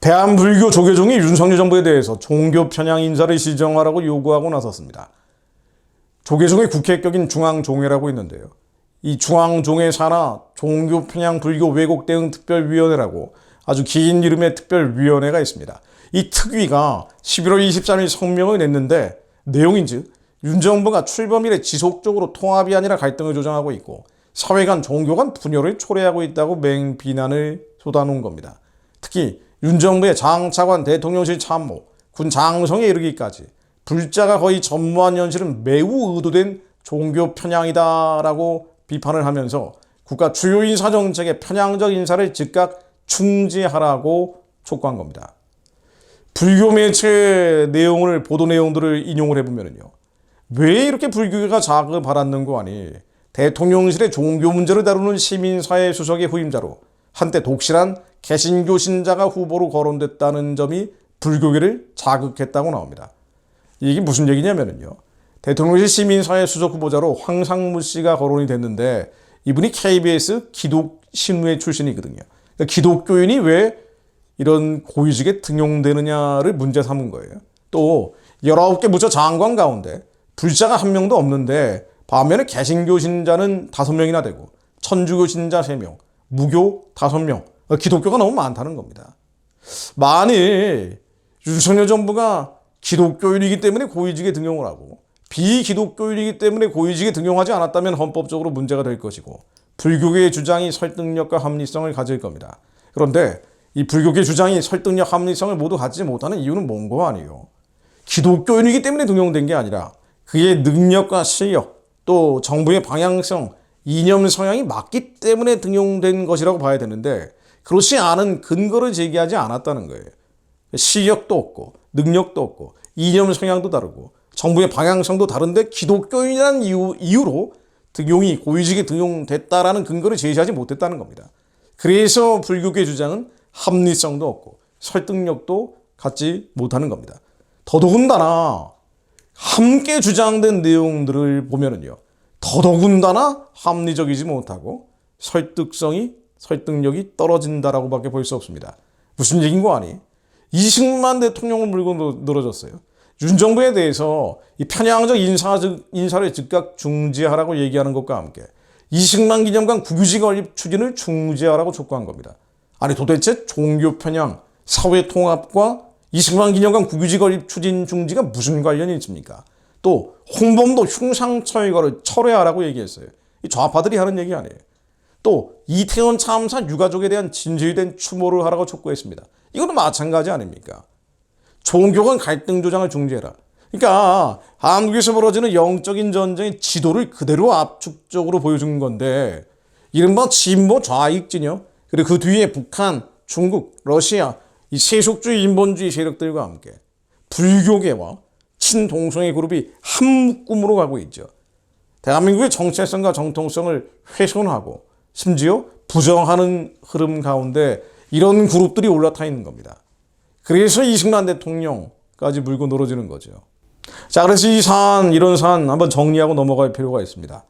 대한불교 조계종이 윤석열 정부에 대해서 종교 편향 인사를 시정하라고 요구하고 나섰습니다. 조계종의 국회격인 중앙종회라고 있는데요. 이 중앙종회 산하 종교 편향 불교 왜곡 대응 특별위원회라고 아주 긴 이름의 특별위원회가 있습니다. 이 특위가 11월 23일 성명을 냈는데 내용인즉 윤 정부가 출범 이래 지속적으로 통합이 아니라 갈등을 조장하고 있고 사회 간 종교 간 분열을 초래하고 있다고 맹비난을 쏟아놓은 겁니다. 특히 윤 정부의 장차관 대통령실 참모, 군 장성에 이르기까지 불자가 거의 전무한 현실은 매우 의도된 종교 편향이다라고 비판을 하면서 국가 주요 인사 정책의 편향적 인사를 즉각 중지하라고 촉구한 겁니다. 불교 매체 내용을 보도 내용들을 인용을 해보면요, 왜 이렇게 불교계가 자극을 받았는 거 아니? 대통령실의 종교 문제를 다루는 시민사회 수석의 후임자로 한때 독실한 개신교 신자가 후보로 거론됐다는 점이 불교계를 자극했다고 나옵니다. 이게 무슨 얘기냐면요, 대통령실 시민사회 수석 후보자로 황상무 씨가 거론이 됐는데 이분이 KBS 기독신우회 출신이거든요. 그러니까 기독교인이 왜 이런 고위직에 등용되느냐를 문제 삼은 거예요. 또 19개 부처 장관 가운데 불자가 한 명도 없는데 반면에 개신교 신자는 5명이나 되고 천주교 신자 3명, 무교 5명, 기독교가 너무 많다는 겁니다. 만일 윤석열 정부가 기독교인이기 때문에 고위직에 등용을 하고 비기독교인이기 때문에 고위직에 등용하지 않았다면 헌법적으로 문제가 될 것이고 불교계의 주장이 설득력과 합리성을 가질 겁니다. 그런데 이 불교계 주장이 설득력, 합리성을 모두 갖지 못하는 이유는 뭔가 아니에요. 기독교인이기 때문에 등용된 게 아니라 그의 능력과 실력, 또 정부의 방향성, 이념 성향이 맞기 때문에 등용된 것이라고 봐야 되는데 그렇지 않은 근거를 제기하지 않았다는 거예요. 실력도 없고 능력도 없고 이념 성향도 다르고 정부의 방향성도 다른데 기독교인이라는 이유로 등용이 고위직에 등용됐다라는 근거를 제시하지 못했다는 겁니다. 그래서 불교계 주장은 합리성도 없고 설득력도 갖지 못하는 겁니다. 더더군다나 함께 주장된 내용들을 보면은요, 더더군다나 합리적이지 못하고 설득력이 떨어진다라고 밖에 볼 수 없습니다. 무슨 얘기인 거 아니? 이승만 대통령을 물고 늘어졌어요. 윤 정부에 대해서 이 편향적 인사를 즉각 중지하라고 얘기하는 것과 함께 이승만 기념관 국유지 건립 추진을 중지하라고 촉구한 겁니다. 아니 도대체 종교 편향, 사회 통합과 이승만 기념관 국유지 건립 추진 중지가 무슨 관련이 있습니까? 또 홍범도 흉상철거를 철회하라고 얘기했어요. 이 좌파들이 하는 얘기 아니에요. 또 이태원 참사 유가족에 대한 진실된 추모를 하라고 촉구했습니다. 이것도 마찬가지 아닙니까? 종교 간 갈등 조장을 중지해라. 그러니까 한국에서 벌어지는 영적인 전쟁의 지도를 그대로 압축적으로 보여준 건데 이른바 진보 좌익 진영, 그리고 그 뒤에 북한, 중국, 러시아 이 세속주의 인본주의 세력들과 함께 불교계와 친동성애 그룹이 한 묶음으로 가고 있죠. 대한민국의 정체성과 정통성을 훼손하고 심지어 부정하는 흐름 가운데 이런 그룹들이 올라타 있는 겁니다. 그래서 이승만 대통령까지 물고 늘어지는 거죠. 자, 그래서 이런 사안 한번 정리하고 넘어갈 필요가 있습니다.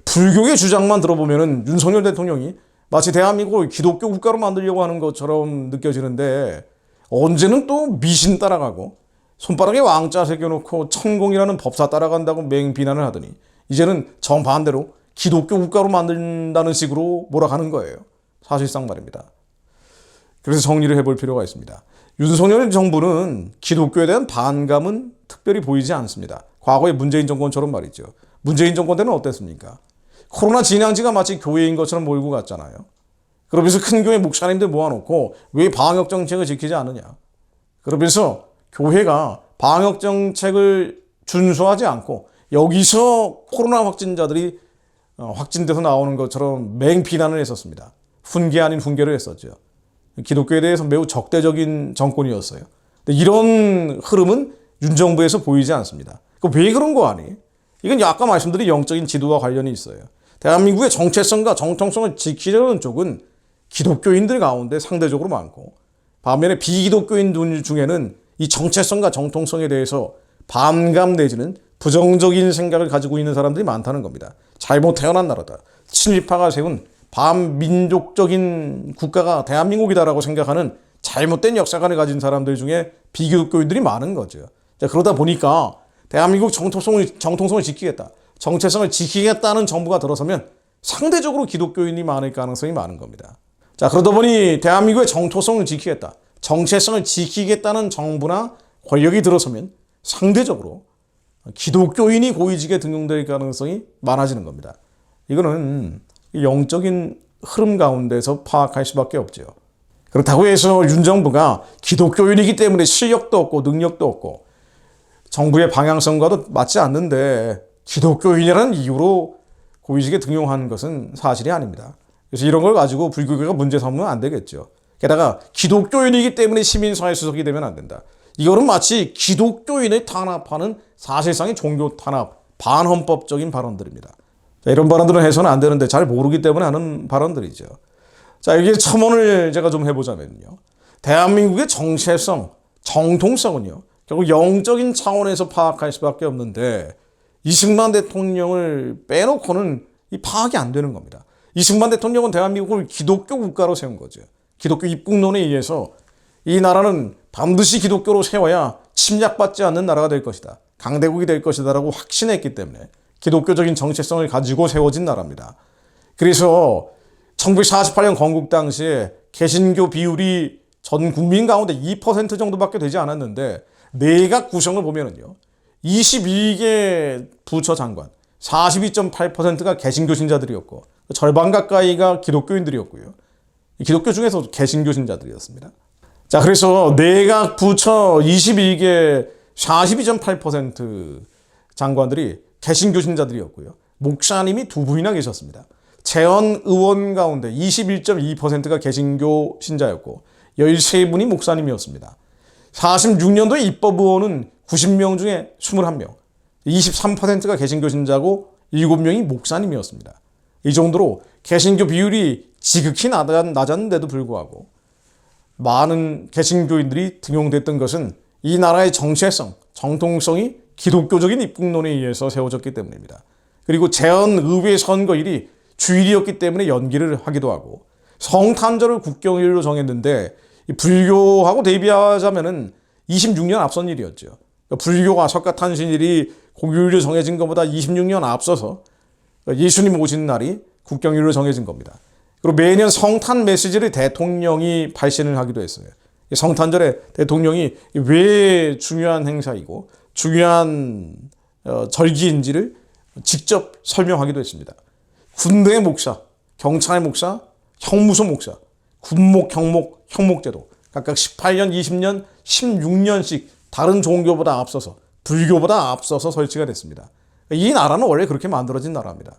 불교의 주장만 들어보면은 윤석열 대통령이 마치 대한민국을 기독교 국가로 만들려고 하는 것처럼 느껴지는데 언제는 또 미신 따라가고 손바닥에 왕자 새겨놓고 천공이라는 법사 따라간다고 맹비난을 하더니 이제는 정반대로 기독교 국가로 만든다는 식으로 몰아가는 거예요. 사실상 말입니다. 그래서 정리를 해볼 필요가 있습니다. 윤석열 정부는 기독교에 대한 반감은 특별히 보이지 않습니다. 과거의 문재인 정권처럼 말이죠. 문재인 정권 때는 어땠습니까? 코로나 진앙지가 마치 교회인 것처럼 몰고 갔잖아요. 그러면서 큰 교회 목사님들 모아놓고 왜 방역 정책을 지키지 않느냐. 그러면서 교회가 방역 정책을 준수하지 않고 여기서 코로나 확진자들이 확진돼서 나오는 것처럼 맹비난을 했었습니다. 훈계 아닌 훈계를 했었죠. 기독교에 대해서 매우 적대적인 정권이었어요. 근데 이런 흐름은 윤 정부에서 보이지 않습니다. 왜 그런 거 아니? 이건 아까 말씀드린 영적인 지도와 관련이 있어요. 대한민국의 정체성과 정통성을 지키려는 쪽은 기독교인들 가운데 상대적으로 많고 반면에 비기독교인 중에는 이 정체성과 정통성에 대해서 반감 내지는 부정적인 생각을 가지고 있는 사람들이 많다는 겁니다. 잘못 태어난 나라다. 친일파가 세운 반민족적인 국가가 대한민국이다라고 생각하는 잘못된 역사관을 가진 사람들 중에 비기독교인들이 많은 거죠. 자, 그러다 보니까 대한민국 정통성을 지키겠다, 정체성을 지키겠다는 정부가 들어서면 상대적으로 기독교인이 많을 가능성이 많은 겁니다. 자, 그러다 보니 대한민국의 정토성을 지키겠다, 정체성을 지키겠다는 정부나 권력이 들어서면 상대적으로 기독교인이 고위직에 등용될 가능성이 많아지는 겁니다. 이거는 영적인 흐름 가운데서 파악할 수밖에 없죠. 그렇다고 해서 윤 정부가 기독교인이기 때문에 실력도 없고 능력도 없고 정부의 방향성과도 맞지 않는데 기독교인이라는 이유로 고위직에 등용하는 것은 사실이 아닙니다. 그래서 이런 걸 가지고 불교계가 문제 삼으면 안 되겠죠. 게다가 기독교인이기 때문에 시민사회 수석이 되면 안 된다. 이거는 마치 기독교인을 탄압하는 사실상의 종교 탄압, 반헌법적인 발언들입니다. 자, 이런 발언들은 해서는 안 되는데 잘 모르기 때문에 하는 발언들이죠. 자, 여기에 첨언을 제가 좀 해보자면요. 대한민국의 정체성, 정통성은요, 결국 영적인 차원에서 파악할 수밖에 없는데 이승만 대통령을 빼놓고는 이 파악이 안 되는 겁니다. 이승만 대통령은 대한민국을 기독교 국가로 세운 거죠. 기독교 입국론에 의해서 이 나라는 반드시 기독교로 세워야 침략받지 않는 나라가 될 것이다, 강대국이 될 것이다 라고 확신했기 때문에 기독교적인 정체성을 가지고 세워진 나라입니다. 그래서 1948년 건국 당시에 개신교 비율이 전 국민 가운데 2% 정도밖에 되지 않았는데 내각 구성을 보면은요, 22개 부처 장관 42.8%가 개신교 신자들이었고 절반 가까이가 기독교인들이었고요. 기독교 중에서 개신교 신자들이었습니다. 자, 그래서 내각 부처 22개 42.8% 장관들이 개신교 신자들이었고요. 목사님이 두 분이나 계셨습니다. 재헌 의원 가운데 21.2%가 개신교 신자였고 13분이 목사님이었습니다. 46년도에 입법의원은 90명 중에 21명, 23%가 개신교 신자고 7명이 목사님이었습니다. 이 정도로 개신교 비율이 지극히 낮았는데도 불구하고 많은 개신교인들이 등용됐던 것은 이 나라의 정체성, 정통성이 기독교적인 입국론에 의해서 세워졌기 때문입니다. 그리고 재헌의회 선거일이 주일이었기 때문에 연기를 하기도 하고 성탄절을 국경일로 정했는데 불교하고 대비하자면은 26년 앞선 일이었죠. 그러니까 불교가 석가탄신일이 공휴일로 정해진 것보다 26년 앞서서 예수님 오신 날이 국경일로 정해진 겁니다. 그리고 매년 성탄 메시지를 대통령이 발신을 하기도 했어요. 성탄절에 대통령이 왜 중요한 행사이고 중요한 절기인지를 직접 설명하기도 했습니다. 군대 목사, 경찰 목사, 형무소 목사, 군목, 경목, 형목제도 각각 18년, 20년, 16년씩 다른 종교보다 앞서서 불교보다 앞서서 설치가 됐습니다. 이 나라는 원래 그렇게 만들어진 나라입니다.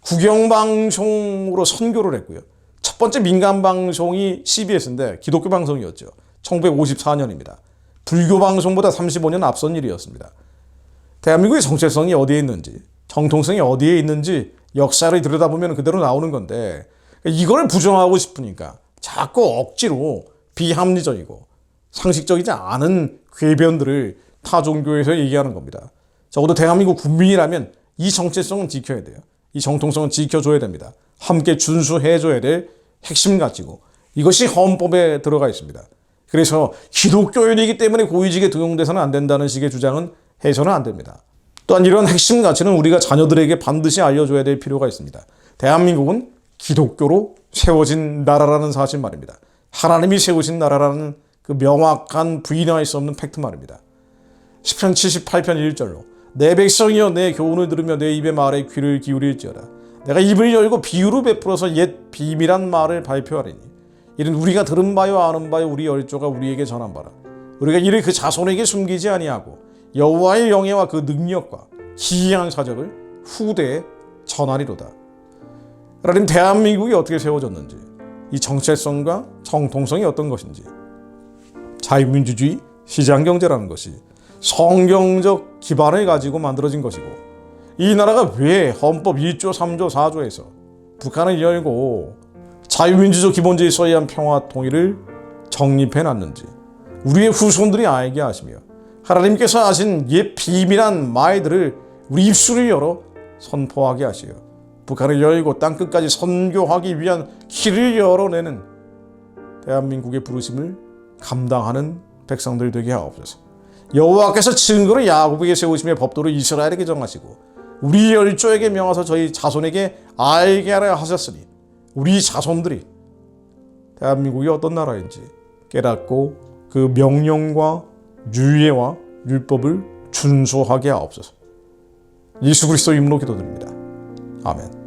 국영방송으로 선교를 했고요. 첫 번째 민간방송이 CBS인데 기독교 방송이었죠. 1954년입니다. 불교 방송보다 35년 앞선 일이었습니다. 대한민국의 정체성이 어디에 있는지, 정통성이 어디에 있는지 역사를 들여다보면 그대로 나오는 건데 이걸 부정하고 싶으니까 자꾸 억지로 비합리적이고 상식적이지 않은 궤변들을 타 종교에서 얘기하는 겁니다. 적어도 대한민국 국민이라면 이 정체성은 지켜야 돼요. 이 정통성은 지켜줘야 됩니다. 함께 준수해줘야 될 핵심 가치고 이것이 헌법에 들어가 있습니다. 그래서 기독교인이기 때문에 고위직에 등용돼서는 안 된다는 식의 주장은 해서는 안 됩니다. 또한 이런 핵심 가치는 우리가 자녀들에게 반드시 알려줘야 될 필요가 있습니다. 대한민국은 기독교로 세워진 나라라는 사실 말입니다. 하나님이 세우신 나라라는 그 명확한 부인할 수 없는 팩트 말입니다. 시편 78편 1절로 내 백성이여 내 교훈을 들으며 내 입의 말에 귀를 기울일지어다. 내가 입을 열고 비유로 베풀어서 옛 비밀한 말을 발표하리니 이는 우리가 들은 바요 아는 바요 우리 열조가 우리에게 전한 바라. 우리가 이를 그 자손에게 숨기지 아니하고 여호와의 영예와 그 능력과 기이한 사적을 후대에 전하리로다. 하나님, 대한민국이 어떻게 세워졌는지, 이 정체성과 정통성이 어떤 것인지, 자유민주주의, 시장경제라는 것이 성경적 기반을 가지고 만들어진 것이고 이 나라가 왜 헌법 1조, 3조, 4조에서 북한을 열고 자유민주적 기본질서에 의한 평화 통일을 정립해놨는지 우리의 후손들이 알게 하시며 하나님께서 하신 옛 비밀한 말들을 우리 입술을 열어 선포하게 하시어 북한을 열고 땅끝까지 선교하기 위한 길을 열어내는 대한민국의 부르심을 감당하는 백성들 되게 하옵소서. 여호와께서 증거로 야곱에게 세우시며 법도로 이스라엘에게 정하시고 우리 열조에게 명하사 저희 자손에게 알게 하려 하셨으니 우리 자손들이 대한민국이 어떤 나라인지 깨닫고 그 명령과 율례와 율법을 준수하게 하옵소서. 예수 그리스도 이름으로 기도드립니다. 아멘.